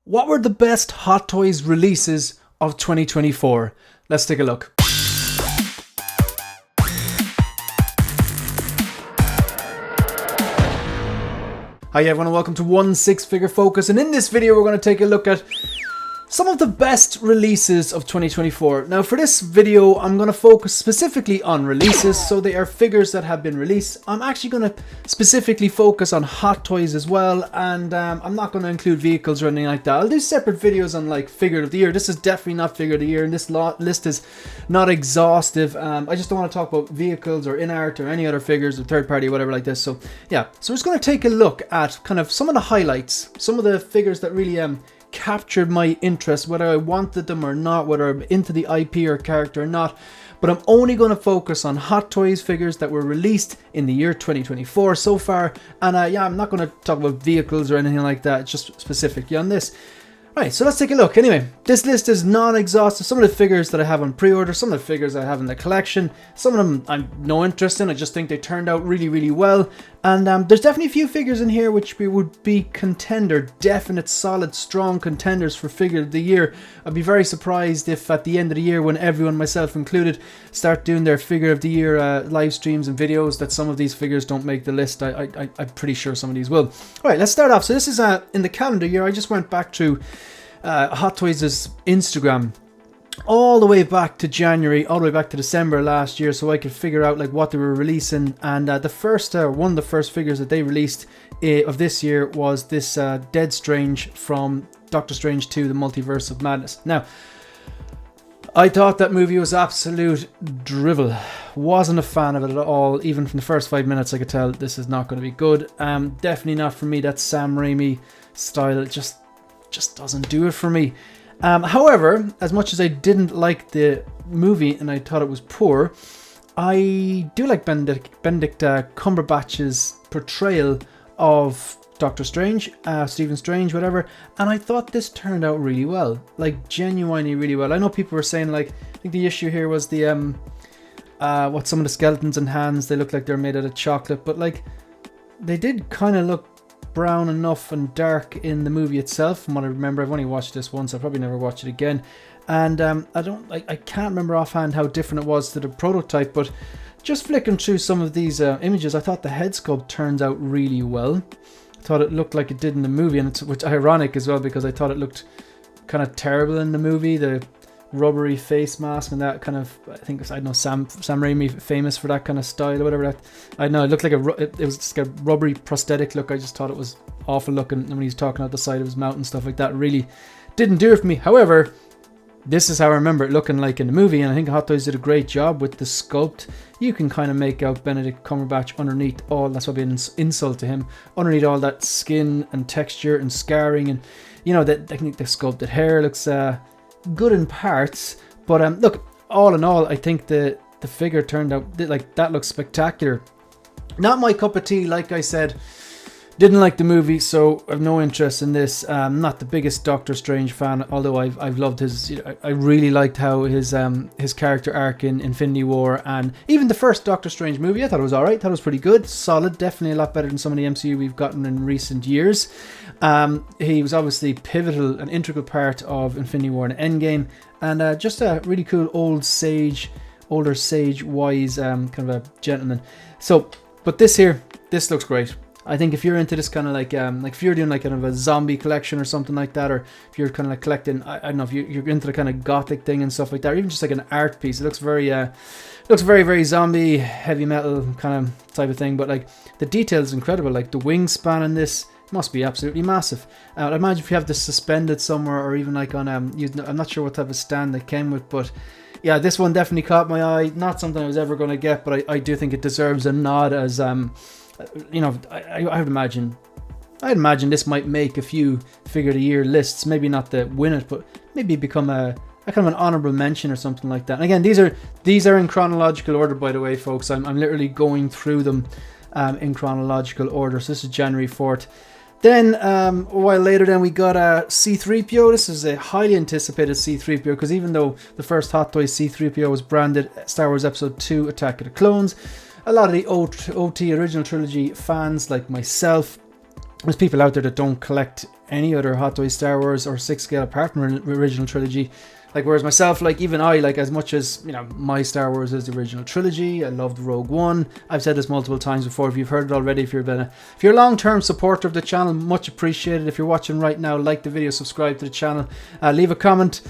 What were the best Hot Toys releases of 2024? Let's take a look. Hi everyone and welcome to One Six Figure Focus, and in this video we're going to take a look at some of the best releases of 2024. Now for this video I'm going to focus specifically on releases, so they are figures that have been released. I'm actually going to specifically focus on Hot Toys as well, and I'm not going to include vehicles or anything like that. I'll do separate videos on like figure of the year. This is definitely not figure of the year, and this list is not exhaustive. I just don't want to talk about vehicles or in art or any other figures or third party or whatever like this. So yeah, so we're just going to take a look at kind of some of the highlights, some of the figures that really captured my interest, whether I wanted them or not, whether I'm into the IP or character or not. But I'm only going to focus on Hot Toys figures that were released in the year 2024 so far. And yeah, I'm not going to talk about vehicles or anything like that, just specifically on this. Right, so let's take a look. Anyway, this list is non-exhaustive. Some of the figures that I have on pre-order, some of the figures I have in the collection, some of them I'm no interest in. I just think they turned out really, really well. And there's definitely a few figures in here which would be contender, definite, solid, strong contenders for figure of the year. I'd be very surprised if at the end of the year, when everyone, myself included, start doing their figure of the year live streams and videos, that some of these figures don't make the list. I'm pretty sure some of these will. All right, let's start off. So this is in the calendar year. I just went back to Hot Toys' Instagram all the way back to January, all the way back to December last year, so I could figure out like what they were releasing. And the first one of the first figures that they released of this year was this Dead Strange from Doctor Strange 2: The Multiverse of Madness. Now, I thought that movie was absolute drivel. Wasn't a fan of it at all. Even from the first 5 minutes I could tell this is not going to be good. Definitely not for me. That Sam Raimi style, it just doesn't do it for me. However, as much as I didn't like the movie and I thought it was poor, I do like Benedict Cumberbatch's portrayal of Doctor Strange, Stephen Strange, whatever, and I thought this turned out really well, like genuinely really well. I know people were saying like, I think the issue here was the what some of the skeletons and hands, they look like they're made out of chocolate, but like they did kind of look brown enough and dark in the movie itself. From what I remember, I've only watched this once, I'll probably never watch it again, and I can't remember offhand how different it was to the prototype, but just flicking through some of these images, I thought the head sculpt turns out really well. I thought it looked like it did in the movie, and it's ironic as well because I thought it looked kind of terrible in the movie, the rubbery face mask and that kind of, I think, I don't know, Sam Raimi famous for that kind of style or whatever. That, I don't know, it looked like it was just a rubbery prosthetic look. I just thought it was awful looking, and when he's talking out the side of his mouth and stuff like that, really didn't do it for me. However, this is how I remember it looking like in the movie, and I think Hot Toys did a great job with the sculpt. You can kind of make out Benedict Cumberbatch underneath all, that's probably an insult to him, underneath all that skin and texture and scarring, and you know, that I think the sculpted hair looks good in parts, but look, all in all, I think the figure turned out like that looks spectacular. Not my cup of tea, like I said. Didn't like the movie, so I have no interest in this. Not the biggest Doctor Strange fan, although I've loved his. I really liked how his character arc in Infinity War, and even the first Doctor Strange movie, I thought it was alright. Thought it was pretty good, solid, definitely a lot better than some of the MCU we've gotten in recent years. He was obviously pivotal, an integral part of Infinity War and Endgame, and just a really cool older sage, wise kind of a gentleman. So, but this looks great. I think if you're into this kind of like if you're doing like kind of a zombie collection or something like that, or if you're kind of like collecting, I don't know, if you're into the kind of gothic thing and stuff like that, or even just like an art piece, it looks very very zombie, heavy metal kind of type of thing. But like the detail is incredible. Like the wingspan in this must be absolutely massive. I'd imagine if you have this suspended somewhere, or even like on I'm not sure what type of stand they came with, but yeah, this one definitely caught my eye. Not something I was ever going to get, but I do think it deserves a nod as you know, I'd imagine this might make a few figure of the year lists. Maybe not to win it, but maybe become a kind of an honorable mention or something like that. And again, these are in chronological order, by the way, folks. I'm literally going through them in chronological order. So this is January 4th. Then a while later, then we got a C-3PO. This is a highly anticipated C-3PO, because even though the first Hot Toys C-3PO was branded Star Wars Episode 2 Attack of the Clones, a lot of the OT original trilogy fans like myself, there's people out there that don't collect any other HotToys Star Wars or 6 scale apart from the original trilogy. Like, whereas myself, like, even I, like, as much as, you know, my Star Wars is the original trilogy, I loved Rogue One. I've said this multiple times before. If you've heard it already, if you're a long-term supporter of the channel, much appreciated. If you're watching right now, like the video, subscribe to the channel, leave a comment.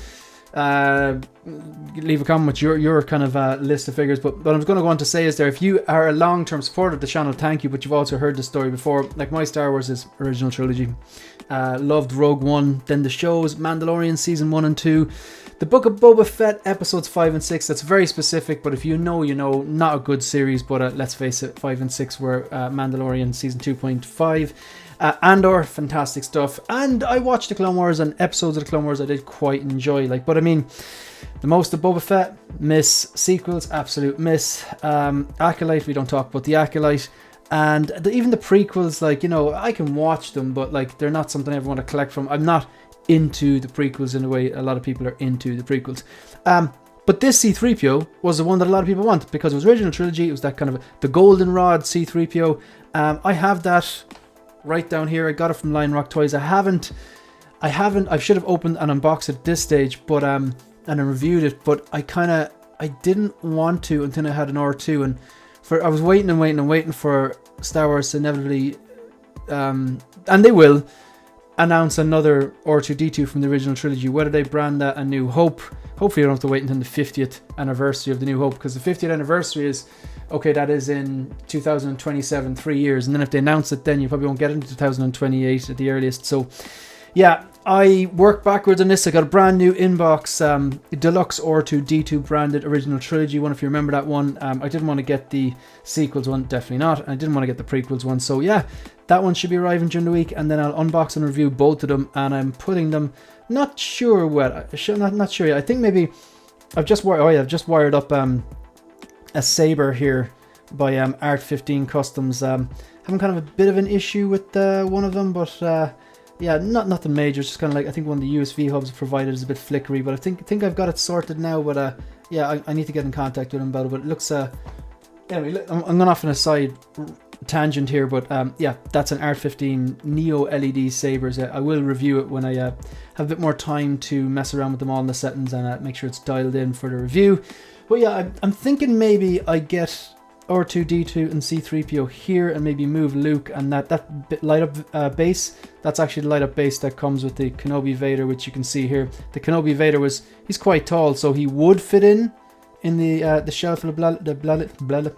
Leave a comment with your kind of list of figures. But what I'm going to go on to say is if you are a long-term supporter of the channel, thank you, but you've also heard the story before. Like, my Star Wars is original trilogy. Loved Rogue One, then the shows, Mandalorian season 1 and 2, the Book of Boba Fett episodes 5 and 6. That's very specific, but if you know, you know. Not a good series, but let's face it, 5 and 6 were Mandalorian season 2.5. Andor, fantastic stuff. And I watched the Clone Wars, and episodes of the Clone Wars I did quite enjoy. Like, but I mean, the most of Boba Fett, miss. Sequels, absolute miss. Acolyte, we don't talk about the Acolyte. And even the prequels, like, you know, I can watch them, but like, they're not something I ever want to collect from. I'm not into the prequels in a way a lot of people are into the prequels. But this C-3PO was the one that a lot of people want, because it was original trilogy. It was that kind of the goldenrod C-3PO. I have that right down here. I got it from Lion Rock Toys. I should have opened and unboxed it at this stage, but and I reviewed it, but I didn't want to until I had an R2, and I was waiting for Star Wars to inevitably, and they will announce another R2-D2 from the original trilogy. Whether they brand that A New Hope, hopefully you don't have to wait until the 50th anniversary of The New Hope, because the 50th anniversary is, okay, that is in 2027, 3 years, and then if they announce it, then you probably won't get it in 2028 at the earliest. So yeah, I worked backwards on this. I got a brand new inbox, deluxe R2-D2 branded original trilogy one, if you remember that one. I didn't want to get the sequels one, definitely not, and I didn't want to get the prequels one. So yeah, that one should be arriving during the week, and then I'll unbox and review both of them, and I'm putting them, not sure what, not sure yet. I think maybe I've just wired up a saber here by Art 15 Customs. Having kind of a bit of an issue with one of them, but yeah, nothing major. It's just kind of like, I think one of the USB hubs provided is a bit flickery, but I think I've got it sorted now. But yeah, I need to get in contact with him about it. But it looks anyway, I'm going off on a side tangent here, but yeah, that's an Art 15 Neo LED sabers. I will review it when I have a bit more time to mess around with them all in the settings and make sure it's dialed in for the review. But yeah, I'm thinking maybe I get R2-D2 and C-3PO here, and maybe move Luke and that bit light up base. That's actually the light up base that comes with the Kenobi Vader, which you can see here. The Kenobi Vader he's quite tall, so he would fit in the shelf of the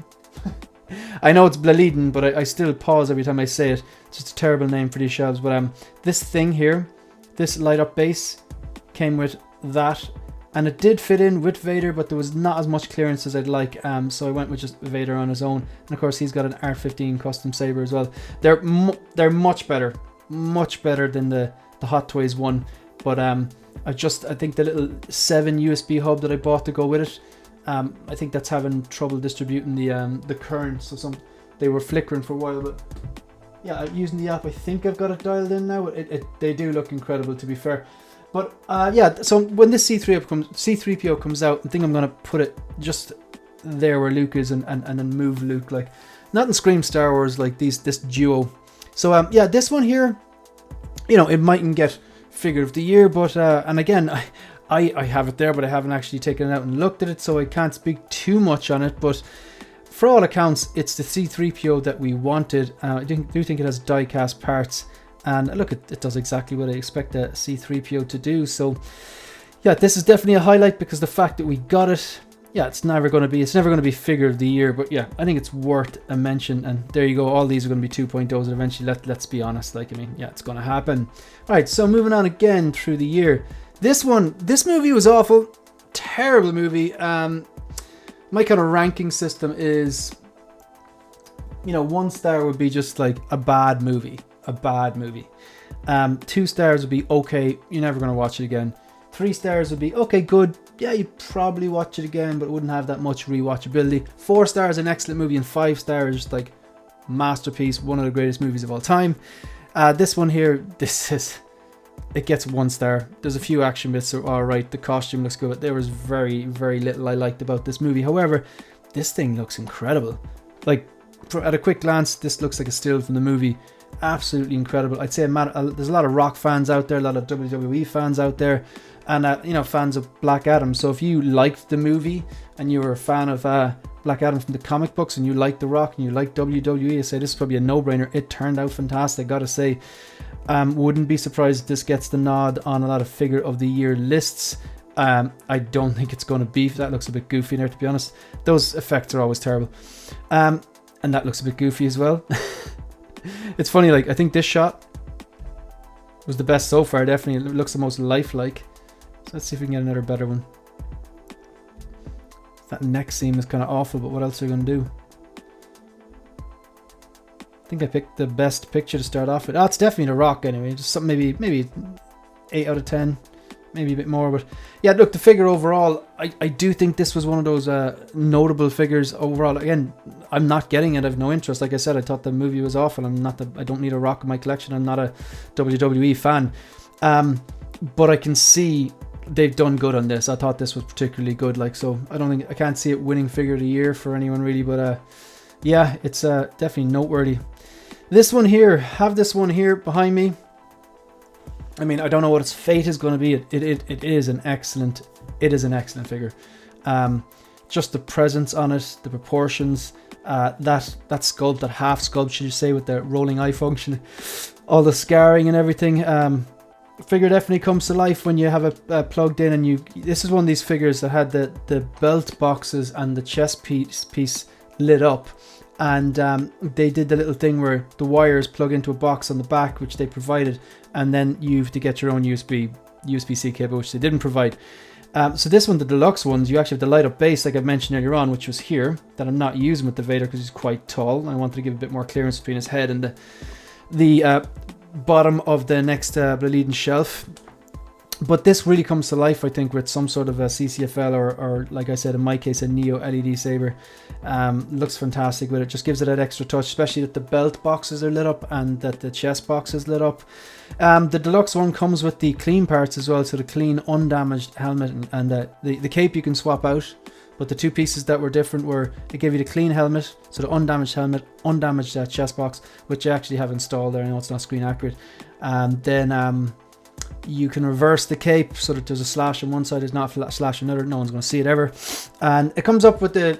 I know it's Blaleden, but I still pause every time I say it. It's just a terrible name for these shelves. But this thing here, this light up base, came with that, and it did fit in with Vader, but there was not as much clearance as I'd like. So I went with just Vader on his own, and of course he's got an R15 custom saber as well. They're much better than the HotToys one. But I think the little 7 USB hub that I bought to go with it, I think that's having trouble distributing the current, so they were flickering for a while. But yeah, using the app, I think I've got it dialed in now. They do look incredible, to be fair. But yeah, so when this C-3PO comes out, I think I'm gonna put it just there where Luke is, and then move Luke. Like, nothing screams Star Wars like this duo. So yeah, this one here, you know, it mightn't get figure of the year, but and again, I have it there, but I haven't actually taken it out and looked at it, so I can't speak too much on it. But for all accounts, it's the C-3PO that we wanted. I do think it has die-cast parts, and look, it does exactly what I expect a C-3PO to do. So yeah, this is definitely a highlight, because the fact that we got it, yeah, it's never going to be figure of the year, but yeah, I think it's worth a mention. And there you go, all these are going to be 2.0s, and eventually, let's be honest, like, I mean, yeah, it's going to happen. All right, so moving on again through the year. This movie was awful, terrible movie. My kind of ranking system is, you know, 1 star would be just like a bad movie. 2 stars would be okay, you're never going to watch it again. 3 stars would be okay, good, yeah, you'd probably watch it again, but it wouldn't have that much rewatchability. 4 stars, an excellent movie, and 5 stars, just like masterpiece, one of the greatest movies of all time. This one here, it gets 1 star. There's a few action bits that are alright. The costume looks good. There was very, very little I liked about this movie. However, this thing looks incredible. Like, at a quick glance, this looks like a still from the movie. Absolutely incredible. I'd say there's a lot of Rock fans out there, a lot of WWE fans out there, and you know, fans of Black Adam. So if you liked the movie and you were a fan of Black Adam from the comic books, and you like The Rock and you like WWE, I say this is probably a no-brainer. It turned out fantastic, gotta say. Wouldn't be surprised if this gets the nod on a lot of figure of the year lists. I don't think it's going to be. That looks a bit goofy in there, to be honest. Those effects are always terrible. And that looks a bit goofy as well. It's funny, like, I think this shot was the best so far, definitely. It looks the most lifelike. So let's see if we can get another better one. That neck seam is kind of awful, but what else are we going to do? I think I picked the best picture to start off with. Oh, it's definitely The Rock anyway. Just something maybe 8 out of 10. Maybe a bit more, but yeah, look, the figure overall, I do think this was one of those notable figures overall. Again, I'm not getting it. I have no interest. Like I said, I thought the movie was awful. I don't need a Rock in my collection. I'm not a WWE fan. But I can see they've done good on this. I thought this was particularly good. Like, so I can't see it winning figure of the year for anyone really, but yeah, it's definitely noteworthy. This one here, have this one here behind me. I mean, I don't know what its fate is going to be. It is an excellent figure. Just the presence on it, the proportions, that sculpt, that half sculpt, should you say, with the rolling eye function, all the scarring and everything. Figure definitely comes to life when you have it plugged in, and this is one of these figures that had the belt boxes and the chest piece lit up. And they did the little thing where the wires plug into a box on the back, which they provided, and then you have to get your own USB-C cable, which they didn't provide. So this one, the deluxe ones, you actually have the light up base, like I mentioned earlier on, which was here, that I'm not using with the Vader because he's quite tall. I wanted to give a bit more clearance between his head and the bottom of the next leading shelf. But this really comes to life, I think, with some sort of a CCFL or like I said, in my case, a Neo LED saber. Looks fantastic with it. Just gives it that extra touch, especially that the belt boxes are lit up and that the chest box is lit up. The deluxe one comes with the clean parts as well, so the clean, undamaged helmet and the cape you can swap out. But the two pieces that were different were, it gave you the clean helmet, so the undamaged helmet, undamaged chest box, which I actually have installed there. I know it's not screen accurate. And then you can reverse the cape so that there's a slash on one side, there's not a slash on another. No one's going to see it ever. And it comes up with you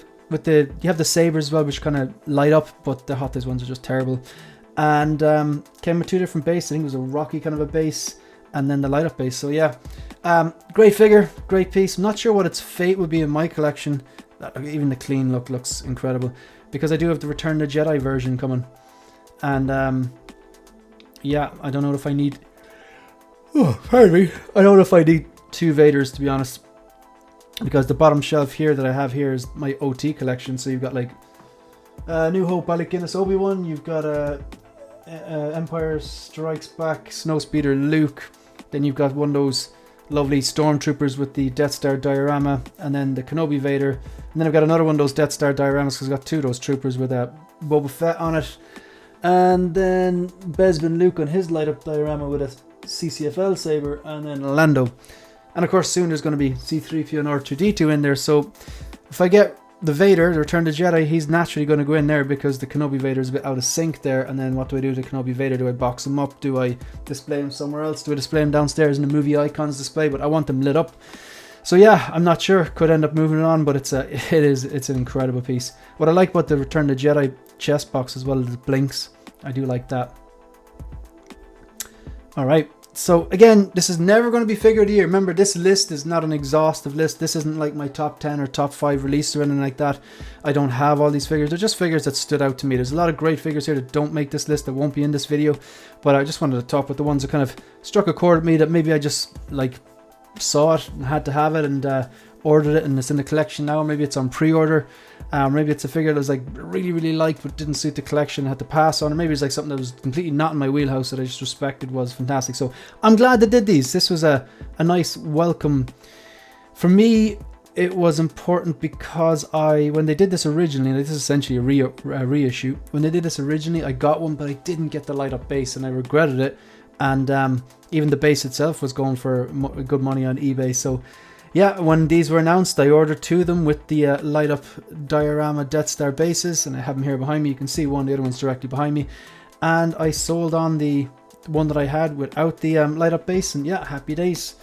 have the sabers as well, which kind of light up, but the HotToys ones are just terrible. And came with two different bases. I think it was a Rocky kind of a base, and then the light up base. So yeah, great figure, great piece. I'm not sure what its fate would be in my collection. Even the clean look looks incredible, because I do have the Return the Jedi version coming. And yeah, I don't know if I need... Oh, pardon me. I don't know if I need two Vaders, to be honest, because the bottom shelf here that I have here is my OT collection. So you've got like New Hope, Alec Guinness, Obi-Wan. You've got Empire Strikes Back, Snowspeeder, Luke. Then you've got one of those lovely stormtroopers with the Death Star diorama, and then the Kenobi Vader. And then I've got another one of those Death Star dioramas because I've got two of those troopers with Boba Fett on it. And then Bespin Luke on his light up diorama with a CCFL saber, and then Lando. And of course soon there's going to be C-3PO and R2-D2 in there, so if I get the Vader, the Return to Jedi, he's naturally going to go in there because the Kenobi Vader is a bit out of sync there. And then what do I do to Kenobi Vader? Do I box him up? Do I display him somewhere else? Do I display him downstairs in the movie icons display? But I want them lit up. So yeah, I'm not sure. Could end up moving it on, but it's an incredible piece. What I like about the Return to Jedi chest box as well is it blinks. I do like that. Alright, so again, this is never going to be figure of the year. Remember, this list is not an exhaustive list. This isn't like my top 10 or top 5 release or anything like that. I don't have all these figures. They're just figures that stood out to me. There's a lot of great figures here that don't make this list, that won't be in this video. But I just wanted to talk about the ones that kind of struck a chord with me, that maybe I just like saw it and had to have it and ordered it and it's in the collection now. Maybe it's on pre-order. Maybe it's a figure that was like really liked but didn't suit the collection, had to pass on. Or maybe it's like something that was completely not in my wheelhouse that I just respected, was fantastic. So I'm glad they did these. This was a nice welcome. For me, it was important because when they did this originally, this is essentially a reissue. When they did this originally, I got one, but I didn't get the light up base and I regretted it. And even the base itself was going for good money on eBay. So yeah, when these were announced, I ordered two of them with the light up diorama Death Star bases, and I have them here behind me. You can see one, the other one's directly behind me. and I sold on the one that I had without the light up base, and yeah, happy days.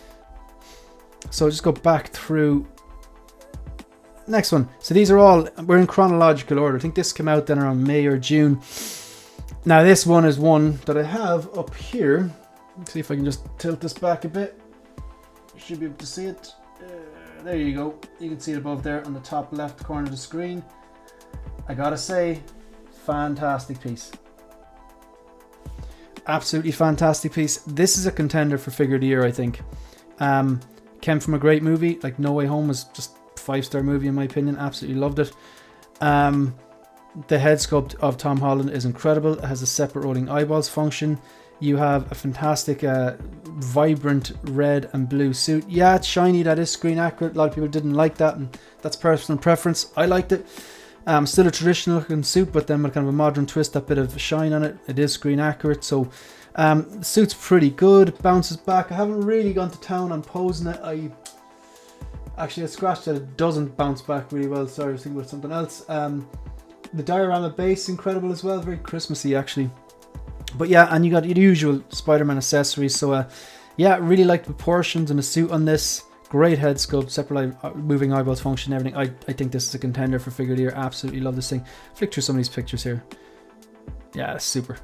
So I'll just go back through. Next one. So these are all, we're in chronological order. I think this came out then around May or June. Now this one is one that I have up here. Let's see if I can just tilt this back a bit. You should be able to see it. There you go. You can see it above there on the top left corner of the screen. I gotta say, fantastic piece. Absolutely fantastic piece. This is a contender for figure of the year, I think. Came from a great movie. Like No Way Home was just 5-star movie in my opinion. Absolutely loved it. The head sculpt of Tom Holland is incredible. It has a separate rolling eyeballs function. You have a fantastic vibrant red and blue suit. Yeah, it's shiny. That is screen accurate. A lot of people didn't like that, and that's personal preference. I liked it. Still a traditional looking suit, but then with kind of a modern twist, that bit of shine on it. It is screen accurate, so the suit's pretty good. Bounces back. I haven't really gone to town on posing it. I scratched that it doesn't bounce back really well. Sorry, I was thinking about something else. The diorama base, incredible as well. Very Christmassy, actually. But yeah, and you got your usual Spider-Man accessories. So yeah, really like the proportions and the suit on this. Great head sculpt, separate moving eyeballs function, everything. I think this is a contender for figure of the year. Absolutely love this thing. Flick through some of these pictures here. Yeah, that's super.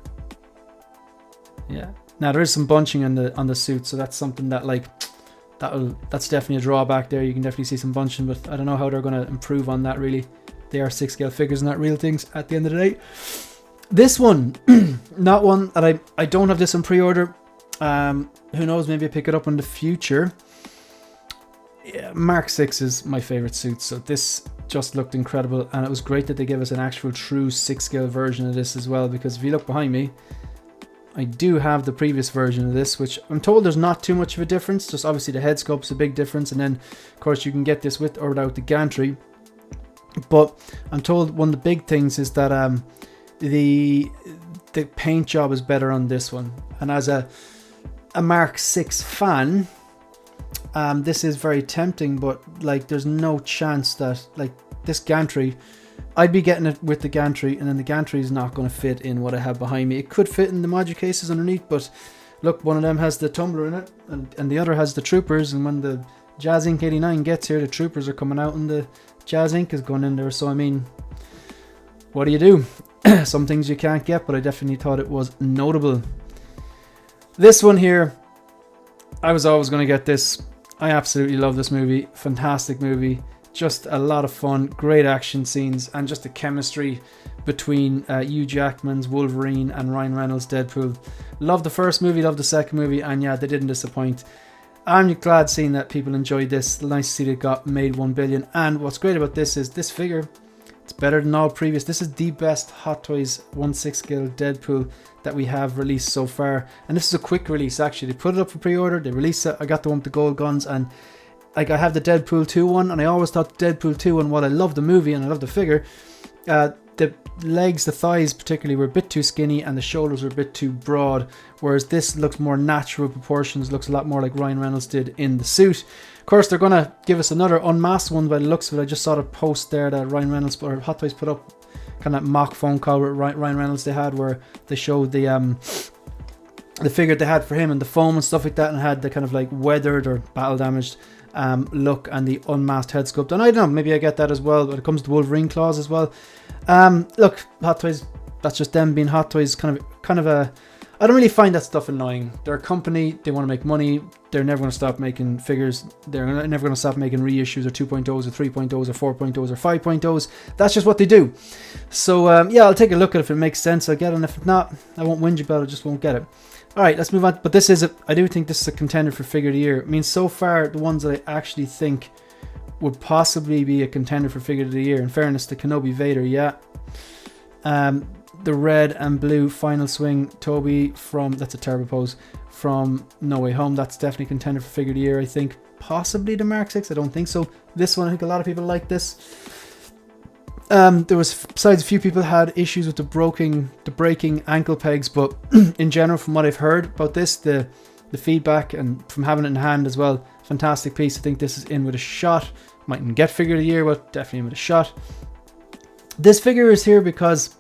Yeah. Now there is some bunching on the suit, so that's something that like that's definitely a drawback there. You can definitely see some bunching, but I don't know how they're going to improve on that really. They are 6-scale figures and not real things at the end of the day. This one, not one that I don't have this on pre-order. Who knows, maybe I pick it up in the future. Yeah, Mark 6 is my favorite suit, so this just looked incredible, and it was great that they gave us an actual true 6-scale version of this as well, because if you look behind me, I do have the previous version of this, which I'm told there's not too much of a difference. Just obviously the head sculpt's a big difference, and then of course you can get this with or without the gantry. But I'm told one of the big things is that the paint job is better on this one, and as a Mark 6 fan, this is very tempting, but like there's no chance that like this gantry, I'd be getting it with the gantry, and then the gantry is not going to fit in what I have behind me. It could fit in the module cases underneath, but look, one of them has the tumbler in it, and the other has the troopers, and when the Jazz Inc. 89 gets here, the troopers are coming out and the Jazz Inc. is going in there. So I mean, what do you do? Some things you can't get, but I definitely thought it was notable. This one here, I was always going to get this. I absolutely love this movie. Fantastic movie. Just a lot of fun, great action scenes, and just the chemistry between Hugh Jackman's Wolverine and Ryan Reynolds' Deadpool. Love the first movie, love the second movie, and yeah, they didn't disappoint. I'm glad seeing that people enjoyed this. Nice to see it got made 1 billion. And what's great about this is this figure, it's better than all previous. This is the best Hot Toys 1/6 scale Deadpool that we have released so far. And this is a quick release actually. They put it up for pre-order, they released it. I got the one with the gold guns, and like I have the Deadpool 2 one, and I always thought the Deadpool 2 one, while I love the movie and I love the figure, the legs, the thighs particularly, were a bit too skinny, and the shoulders were a bit too broad, whereas this looks more natural proportions, looks a lot more like Ryan Reynolds did in the suit. Of course, they're going to give us another unmasked one by the looks of it. I just saw the post there that Ryan Reynolds or Hot Toys put up, kind of mock phone call with Ryan Reynolds they had, where they showed the figure they had for him and the foam and stuff like that, and had the kind of like weathered or battle damaged look and the unmasked head sculpt. And I don't know, maybe I get that as well, but it comes to Wolverine claws as well. Look, Hot Toys, that's just them being Hot Toys. Kind of a, I don't really find that stuff annoying. They're a company, they want to make money. They're never going to stop making figures. They're never going to stop making reissues or 2.0s or 3.0s or 4.0s or 5.0s. That's just what they do. So yeah, I'll take a look at it. If it makes sense, I'll get it, and if not, I won't whinge about it, just won't get it. Alright, let's move on. But this is I do think this is a contender for figure of the year. I mean, so far, the ones that I actually think would possibly be a contender for figure of the year, in fairness to Kenobi Vader, yeah. The red and blue final swing Toby from, that's a terrible pose, from No Way Home. That's definitely contender for figure of the year, I think. Possibly the Mark 6, I don't think so. This one, I think a lot of people like this. There was, besides a few people had issues with the breaking ankle pegs, but in general, from what I've heard about this, the feedback and from having it in hand as well, fantastic piece. I think this is in with a shot. Mightn't get figure of the year, but definitely in with a shot. This figure is here because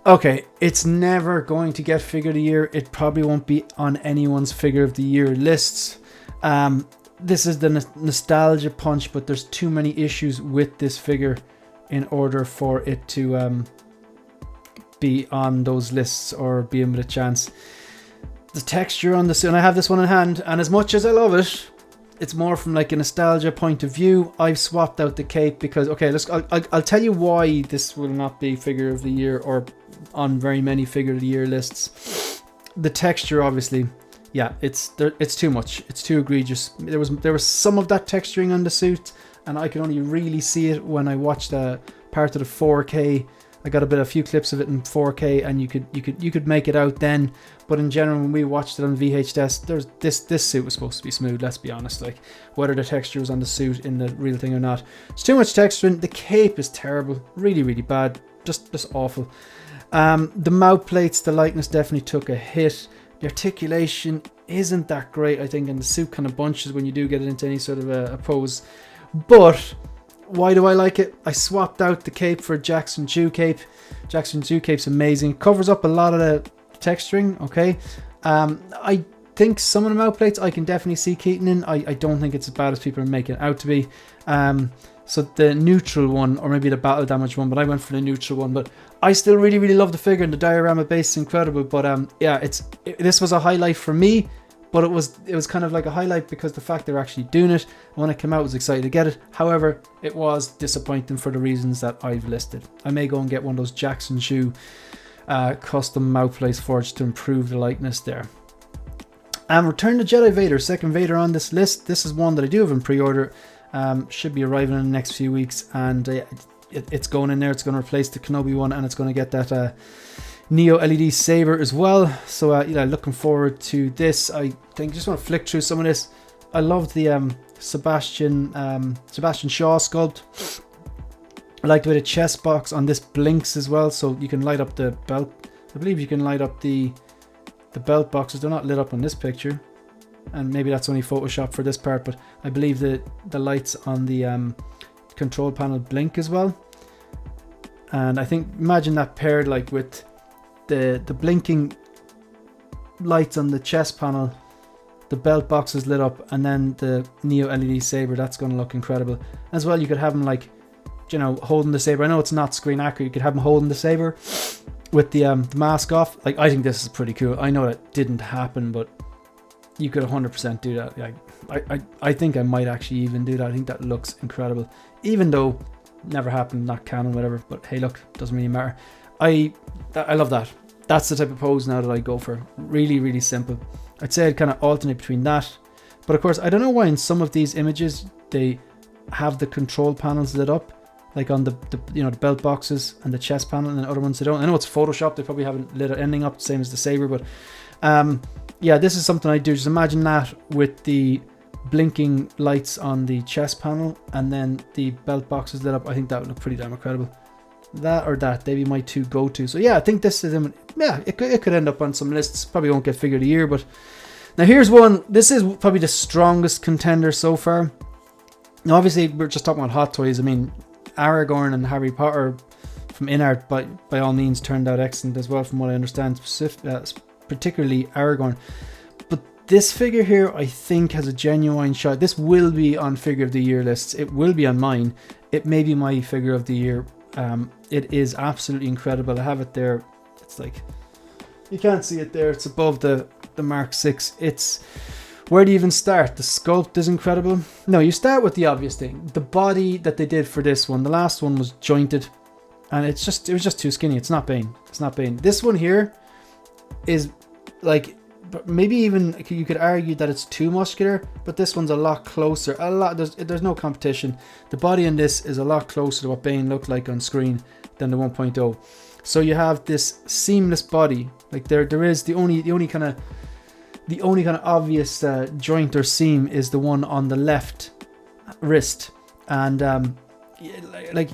Okay, it's never going to get figure of the year. It probably won't be on anyone's figure of the year lists. This is the nostalgia punch, but there's too many issues with this figure in order for it to be on those lists or be in with a chance. The texture on the suit, and I have this one in hand, and as much as I love it, it's more from like a nostalgia point of view. I've swapped out the cape because, okay, I'll tell you why this will not be figure of the year or on very many figure of the year lists. The texture, obviously, yeah, it's too much. It's too egregious. There was some of that texturing on the suit, and I could only really see it when I watched a part of the 4K. I got a few clips of it in 4K, and you could make it out then. But in general, when we watched it on VHS, this suit was supposed to be smooth. Let's be honest. Like, whether the texture was on the suit in the real thing or not, it's too much texturing. The cape is terrible, really, really bad, just awful. The mouth plates, the lightness definitely took a hit. The articulation isn't that great, I think, and the suit kind of bunches when you do get it into any sort of a pose. But why do I like it? I swapped out the cape for Jackson Jew cape. Jackson Jew cape's amazing. Covers up a lot of the texturing, okay? I think some of the mouth plates I can definitely see Keaton in. I don't think it's as bad as people are making it out to be. So the neutral one, or maybe the battle damage one, but I went for the neutral one. But I still really, really love the figure, and the diorama base is incredible. But yeah, this was a highlight for me. But it was kind of like a highlight because the fact they were actually doing it. When it came out, I was excited to get it. However, it was disappointing for the reasons that I've listed. I may go and get one of those Jackson Jew custom mouth plates forged to improve the likeness there. Return to Jedi Vader, second Vader on this list. This is one that I do have in pre-order. Should be arriving in the next few weeks, and it's going in there. It's going to replace the Kenobi one, and it's going to get that Neo LED saber as well. So yeah, looking forward to this. I think just want to flick through some of this. I love the Sebastian Shaw sculpt. I like the way the chest box on this blinks as well, so you can light up the belt. I believe you can light up the belt boxes. They're not lit up on this picture, and maybe that's only Photoshop for this part, but I believe that the lights on the control panel blink as well. And I think, imagine that paired like with the blinking lights on the chest panel, the belt box is lit up, and then the Neo LED saber. That's going to look incredible as well. You could have him like, you know, holding the saber. I know it's not screen accurate. You could have him holding the saber with the mask off. Like, I think this is pretty cool. I know that didn't happen, but you could 100% do that. Like, I think I might actually even do that. I think that looks incredible, even though never happened, not canon, whatever. But hey, look, doesn't really matter. I love that. That's the type of pose now that I go for. Really, really simple. I'd say I'd kind of alternate between that. But of course, I don't know why in some of these images they have the control panels lit up, like on the you know, the belt boxes and the chest panel, and other ones they don't. I know it's Photoshop. They probably haven't lit anything up the same as the saber, but yeah, this is something I do. Just imagine that with the blinking lights on the chest panel and then the belt boxes lit up. I think that would look pretty damn incredible. That or that, they'd be my two go-to. So yeah, I think this is, yeah, it could end up on some lists. Probably won't get figure of the year, but now here's one. This is probably the strongest contender so far. Now obviously we're just talking about HotToys. I mean, Aragorn and Harry Potter from InArt by all means turned out excellent as well, from what I understand, particularly Aragorn. But this figure here, I think, has a genuine shot. This will be on figure of the year lists. It will be on mine. It may be my figure of the year. It is absolutely incredible. I have it there. It's like, you can't see it there. It's above the Mark 6. It's, where do you even start? The sculpt is incredible. No, you start with the obvious thing. The body that they did for this one. The last one was jointed, and it was just too skinny. It's not Bane. It's not Bane. This one here is like, maybe even you could argue that it's too muscular, but this one's a lot closer. There's no competition. The body in this is a lot closer to what Bane looked like on screen than the 1.0. So you have this seamless body. Like there is the only kind of obvious joint or seam is the one on the left wrist, and like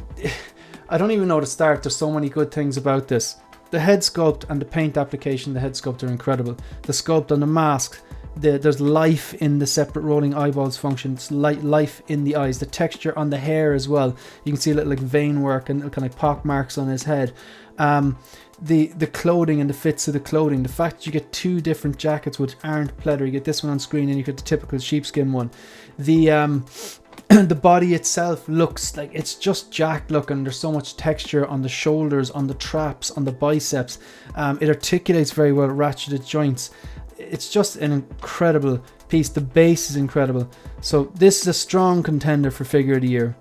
I don't even know where to start. There's so many good things about this. The head sculpt and the paint application, the head sculpt are incredible. The sculpt on the mask, there's life in the separate rolling eyeballs function. It's life in the eyes. The texture on the hair as well. You can see a little like vein work and kind of pock marks on his head. The clothing and the fits of the clothing. The fact that you get two different jackets which aren't pleather. You get this one on screen and you get the typical sheepskin one. The the body itself looks like it's just jacked looking. There's so much texture on the shoulders, on the traps, on the biceps. It articulates very well, ratcheted joints. It's just an incredible piece. The base is incredible. So this is a strong contender for figure of the year.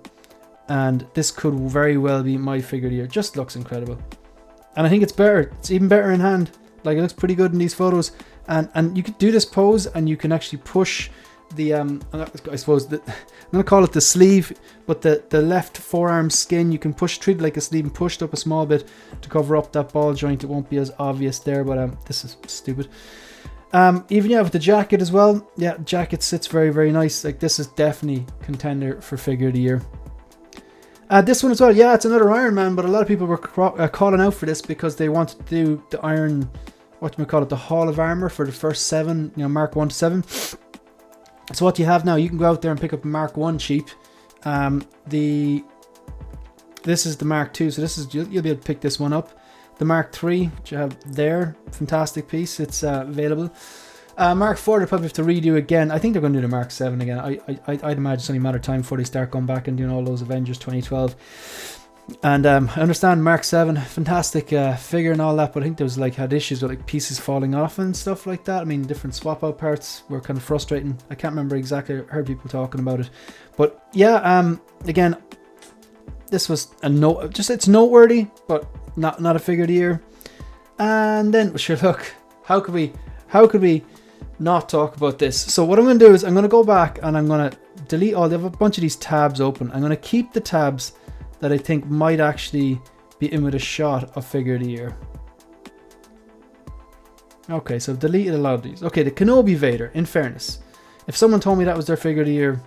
And this could very well be my figure of the year. Just looks incredible. And I think it's better. It's even better in hand. Like, it looks pretty good in these photos. And you could do this pose and you can actually push the, I suppose, I'm going to call it the sleeve, but the left forearm skin, you can treat it like a sleeve and push it up a small bit to cover up that ball joint. It won't be as obvious there, but this is stupid. Even with the jacket as well. Yeah, jacket sits very, very nice. Like, this is definitely contender for figure of the year. This one as well, yeah, it's another Iron Man, but a lot of people were calling out for this because they wanted to do the Iron, the Hall of Armor for the first 7, Mark 1 to 7. So what you have now, you can go out there and pick up a Mark 1 cheap. This is the Mark 2, so this is you'll be able to pick this one up. The Mark 3, which you have there, fantastic piece, it's available. Mark 4 they'll probably have to redo again. I think they're going to do the Mark 7 again. I'd imagine it's only a matter of time before they start going back and doing all those Avengers 2012. And I understand Mark 7, fantastic figure and all that, but I think there was had issues with pieces falling off and stuff like that. I mean, different swap out parts were kind of frustrating. I can't remember exactly. I heard people talking about it, but yeah. Again, this was it's noteworthy, but not a figure of the year. And then sure, look, how could we not talk about this? So what I'm going to do is I'm going to go back and I'm going to delete all. They have a bunch of these tabs open. I'm going to keep the tabs that I think might actually be in with a shot of figure of the year. Okay, so I've deleted a lot of these. Okay, the Kenobi Vader, in fairness, if someone told me that was their figure of the year,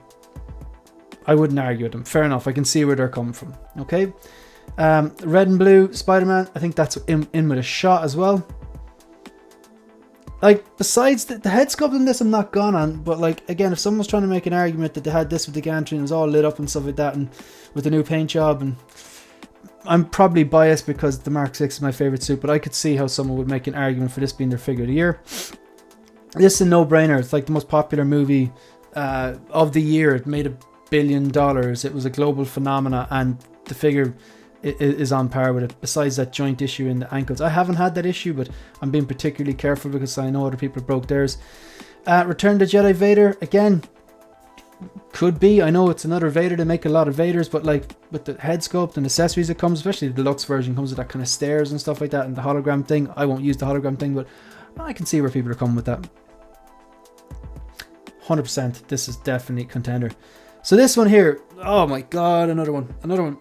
I wouldn't argue with them. Fair enough, I can see where they're coming from. Okay, red and blue Spider-Man, I think that's in with a shot as well. Besides the head sculpt in this I'm not gone on, but again, if someone's trying to make an argument that they had this with the gantry and it was all lit up and stuff like that and with the new paint job, and I'm probably biased because the Mark 6 is my favorite suit, but I could see how someone would make an argument for this being their figure of the year. This is a no-brainer. It's the most popular movie of the year. It made $1 billion. It was a global phenomena, and the figure is on par with it, besides that joint issue in the ankles. I haven't had that issue, but I'm being particularly careful because I know other people broke theirs. Return to Jedi Vader, again, could be. I know it's another Vader, they make a lot of Vaders, but with the head sculpt and accessories it comes, especially the deluxe version, comes with that kind of stairs and stuff like that, and the hologram thing. I won't use the hologram thing, but I can see where people are coming with that. 100%, this is definitely contender. So this one here, oh my god, another one.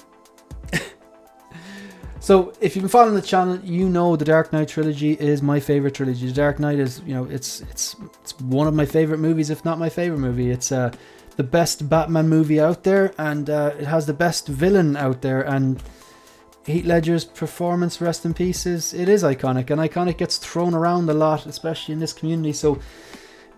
So if you've been following the channel, you know the Dark Knight trilogy is my favorite trilogy. The Dark Knight is, it's one of my favorite movies, if not my favorite movie. It's the best Batman movie out there, and it has the best villain out there. And Heath Ledger's performance, rest in peace, it is iconic, and iconic gets thrown around a lot, especially in this community. So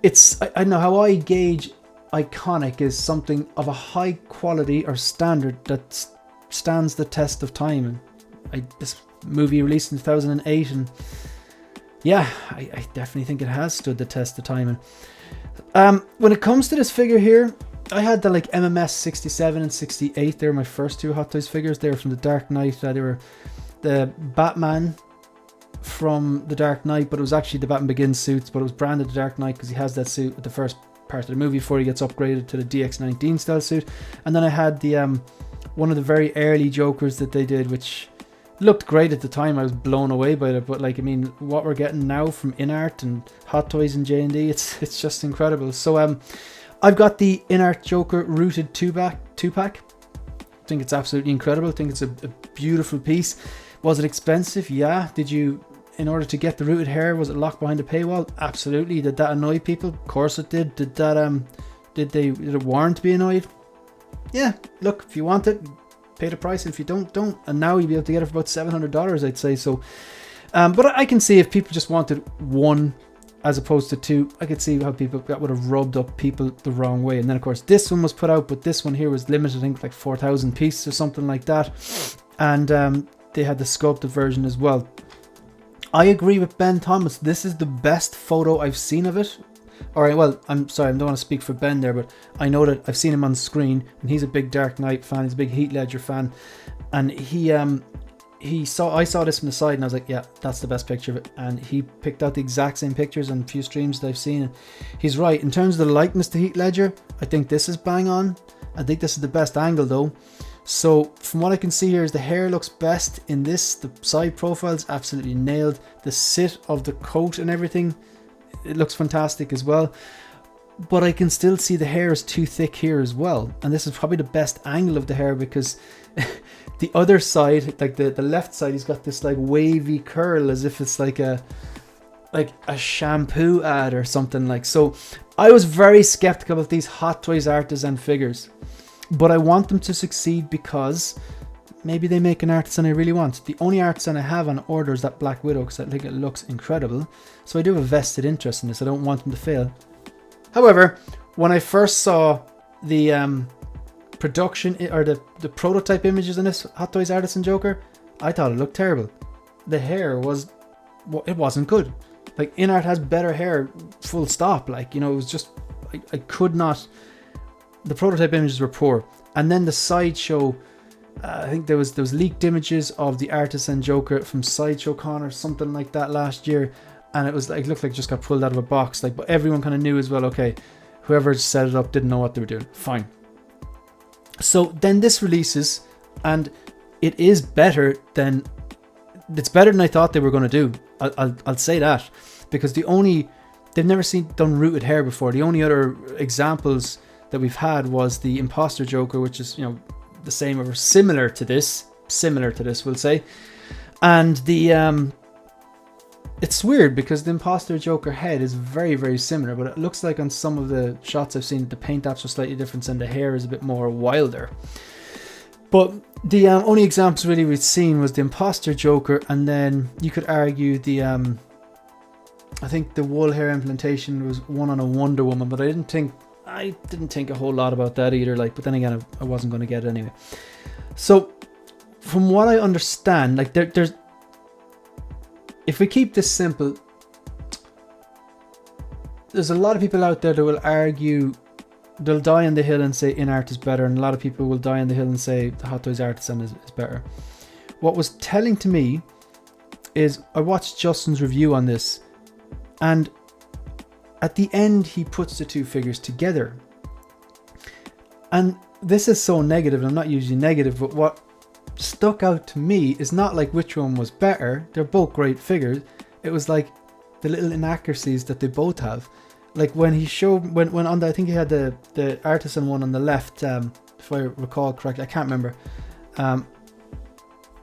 it's, I don't know how I gauge iconic is something of a high quality or standard that stands the test of time. And this movie released in 2008, and yeah, I definitely think it has stood the test of time. And when it comes to this figure here, I had the MMS 67 and 68. They were my first two HotToys figures. They were from the Dark Knight. They were the Batman from the Dark Knight, but it was actually the Batman Begins suits, but it was branded the Dark Knight because he has that suit at the first part of the movie before he gets upgraded to the DX-19 style suit. And then I had the one of the very early Jokers that they did, which looked great at the time. I was blown away by it, but what we're getting now from InArt and HotToys and J&D, it's just incredible. So I've got the InArt Joker rooted 2-pack. I think it's absolutely incredible. I think it's a beautiful piece. Was it expensive? Yeah. Did you, in order to get the rooted hair, was it locked behind a paywall? Absolutely. Did that annoy people? Of course it did. Did it warrant being annoyed? Yeah. Look, if you want it, pay the price. If you don't. And now you'll be able to get it for about $700, I'd say. So, but I can see if people just wanted one as opposed to 2. I could see how that would have rubbed up people the wrong way. And then of course this one was put out, but this one here was limited, I think like 4,000 pieces or something like that. And they had the sculpted version as well. I agree with Ben Thomas. This is the best photo I've seen of it. Alright, well, I'm sorry, I don't want to speak for Ben there, but I know that I've seen him on screen, and he's a big Dark Knight fan, he's a big Heath Ledger fan, and I saw this from the side, and I was like, yeah, that's the best picture of it, and he picked out the exact same pictures on a few streams that I've seen, and he's right. In terms of the likeness to Heath Ledger, I think this is bang on. I think this is the best angle though. So from what I can see here is the hair looks best in this, the side profile is absolutely nailed, the sit of the coat and everything, it looks fantastic as well. But I can still see the hair is too thick here as well, and this is probably the best angle of the hair, because the other side, like the left side, he's got this like wavy curl as if it's like a shampoo ad or something like. So I was very skeptical of these HotToys artisan figures, but I want them to succeed because maybe they make an artisan I really want. The only artisan I have on order is that Black Widow, because I think it looks incredible. So I do have a vested interest in this. I don't want them to fail. However, when I first saw the production or the prototype images in this HotToys Artisan Joker, I thought it looked terrible. The hair it wasn't good. Like, InArt has better hair, full stop. Like, you know, it was just, I could not, the prototype images were poor. And then the Sideshow, I think there was leaked images of the Artisan Joker from Sideshow Con or something like that last year, and it was like, it looked like it just got pulled out of a box. Like, but everyone kind of knew as well, okay, whoever set it up didn't know what they were doing. Fine. So then this releases, and it is better than, it's better than I thought they were going to do. I'll say that, because they've never done rooted hair before. The only other examples that we've had was the Imposter Joker, which is, you know, the same or similar to this, we'll say. And the it's weird because the Imposter Joker head is very, very similar, but it looks like on some of the shots I've seen the paint apps are slightly different and the hair is a bit more wilder. But the only examples really we've seen was the Imposter Joker, and then you could argue the I think the wool hair implantation was one on a Wonder Woman, but I didn't think a whole lot about that either. Like, but then again, I wasn't going to get it anyway. So from what I understand, like there's, if we keep this simple, there's a lot of people out there that will argue, they'll die on the hill and say InArt is better, and a lot of people will die on the hill and say the HotToys Artisan is better. What was telling to me is I watched Justin's review on this, and at the end he puts the two figures together. And this is so negative, and I'm not usually negative, but what stuck out to me is not like which one was better. They're both great figures. It was like the little inaccuracies that they both have. Like when he showed, when on the, I think he had the Artisan one on the left, if I recall correctly, I can't remember.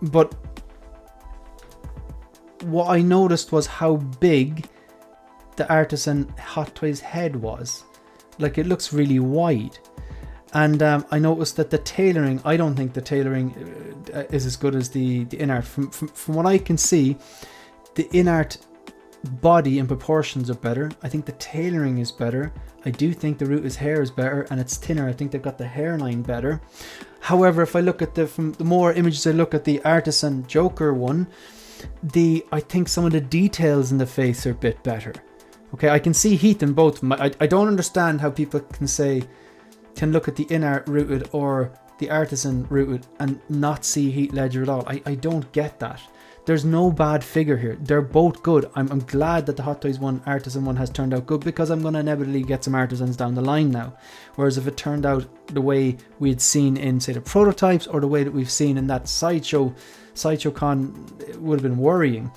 But what I noticed was how big the Artisan HotToys head was. Like, it looks really wide. And I noticed that the tailoring, I don't think the tailoring is as good as the InArt. From what I can see, the InArt body and proportions are better. I think the tailoring is better. I do think the Ruta's hair is better and it's thinner. I think they've got the hairline better. However, if I look at from the more images I look at the Artisan Joker one, I think some of the details in the face are a bit better. Okay, I can see Heath in both. I don't understand how people can look at the InArt rooted or the Artisan rooted and not see Heath Ledger at all. I don't get that. There's no bad figure here. They're both good. I'm glad that the HotToys one, Artisan one, has turned out good, because I'm going to inevitably get some Artisans down the line now. Whereas if it turned out the way we had seen in, say, the prototypes, or the way that we've seen in that Sideshow Con, it would have been worrying.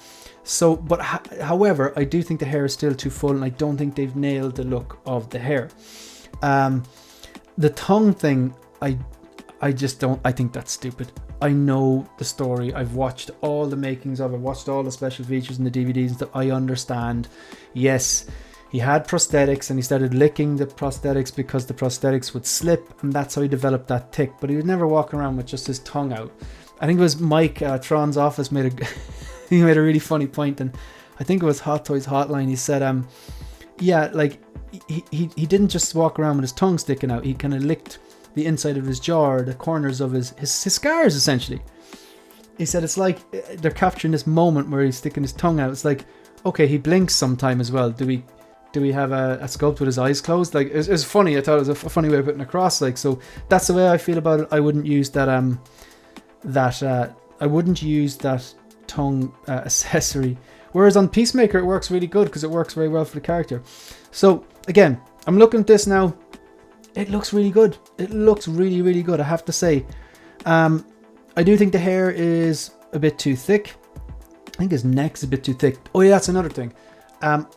So, but however, I do think the hair is still too full, and I don't think they've nailed the look of the hair. The tongue thing, I just don't, I think that's stupid. I know the story. I've watched all the makings of it. I've watched all the special features in the DVDs and stuff. I understand. Yes, he had prosthetics and he started licking the prosthetics because the prosthetics would slip, and that's how he developed that tick. But he was never walking around with just his tongue out. I think it was Mike Tron's office he made a really funny point, and I think it was HotToys Hotline. He said, yeah, like he didn't just walk around with his tongue sticking out. He kind of licked the inside of his jaw, or the corners of his scars, essentially. He said it's like they're capturing this moment where he's sticking his tongue out. It's like, okay, he blinks sometime as well. Do we have a sculpt with his eyes closed? Like, it was funny. I thought it was a funny way of putting it across. Like, so that's the way I feel about it. I wouldn't use that I wouldn't use that tongue accessory. Whereas on Peacemaker, it works really good because it works very well for the character. So again, I'm looking at this now. It looks really good. It looks really, really good, I have to say. I do think the hair is a bit too thick. I think his neck's a bit too thick. Oh yeah, that's another thing.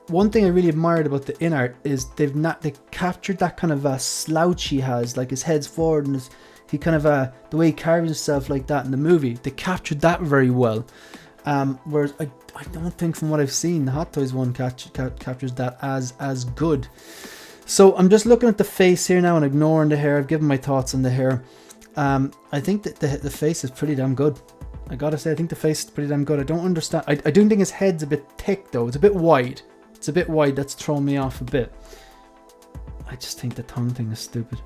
One thing I really admired about the in-art is they captured that kind of slouch he has, like his head's forward and he kind of the way he carries himself like that in the movie. They captured that very well. Whereas I don't think, from what I've seen, the Hot Toys one captures that as good. So I'm just looking at the face here now and ignoring the hair. I've given my thoughts on the hair. I think that the face is pretty damn good. I gotta say, I think the face is pretty damn good. I don't understand. I do think his head's a bit thick though. It's a bit wide. It's a bit wide. That's thrown me off a bit. I just think the tongue thing is stupid.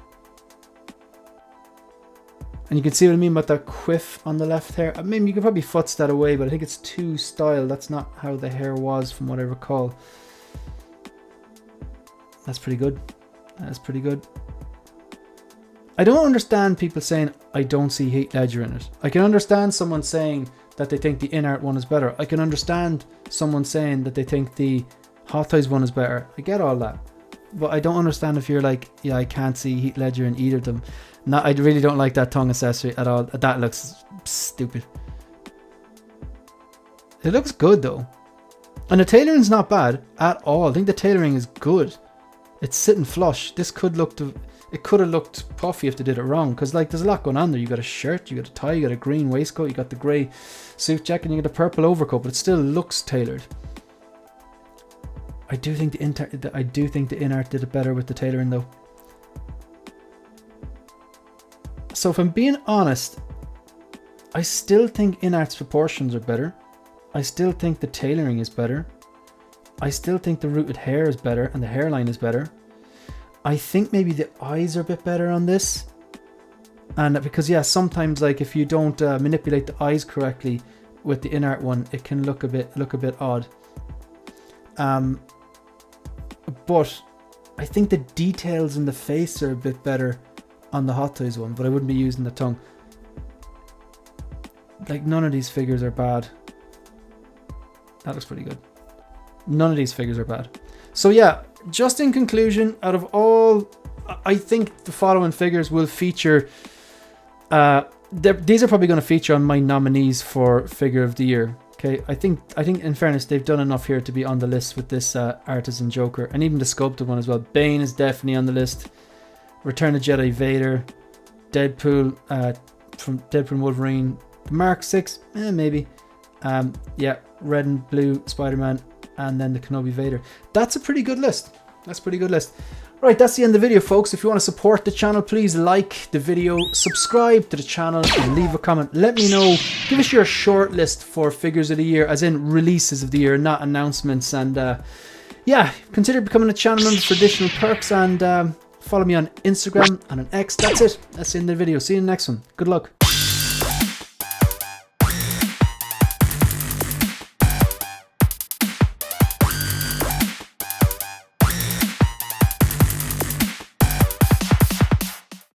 And you can see what I mean about that quiff on the left hair. I mean, you could probably futz that away, but I think it's too style. That's not how the hair was, from what I recall. That's pretty good. That's pretty good. I don't understand people saying, I don't see Heath Ledger in it. I can understand someone saying that they think the in-art one is better. I can understand someone saying that they think the Hot Toys one is better. I get all that. But I don't understand if you're like, yeah, I can't see Heath Ledger in either of them. No, I really don't like that tongue accessory at all. That looks stupid. It looks good though. And the tailoring's not bad at all. I think the tailoring is good. It's sitting flush. This could look it could have looked puffy if they did it wrong, because like there's a lot going on there. You got a shirt, you got a tie, you got a green waistcoat, you got the grey suit jacket, and you got a purple overcoat, but it still looks tailored. I do think the in-art did it better with the tailoring though. So if I'm being honest, I still think in-art's proportions are better. I still think the tailoring is better. I still think the rooted hair is better and the hairline is better. I think maybe the eyes are a bit better on this. And because yeah, sometimes like if you don't manipulate the eyes correctly with the in-art one, it can look a bit odd. But I think the details in the face are a bit better on the Hot Toys one, but I wouldn't be using the tongue. Like none of these figures are bad. That looks pretty good. None of these figures are bad. So yeah, just in conclusion, out of all, I think the following figures will feature. These are probably going to feature on my nominees for Figure of the Year. Okay, I think in fairness, they've done enough here to be on the list with this artisan Joker, and even the sculpted one as well. Bane is definitely on the list. Return of Jedi Vader, Deadpool from Deadpool and Wolverine, the Mark 6, maybe. Yeah, red and blue Spider-Man, and then the Kenobi Vader. That's a pretty good list. That's a pretty good list. Right, that's the end of the video, folks. If you want to support the channel, please like the video, subscribe to the channel, and leave a comment. Let me know. Give us your short list for Figures of the Year, as in releases of the year, not announcements. And yeah, consider becoming a channel member for additional perks, and follow me on Instagram and on X. That's it. That's the end of the video. See you in the next one. Good luck.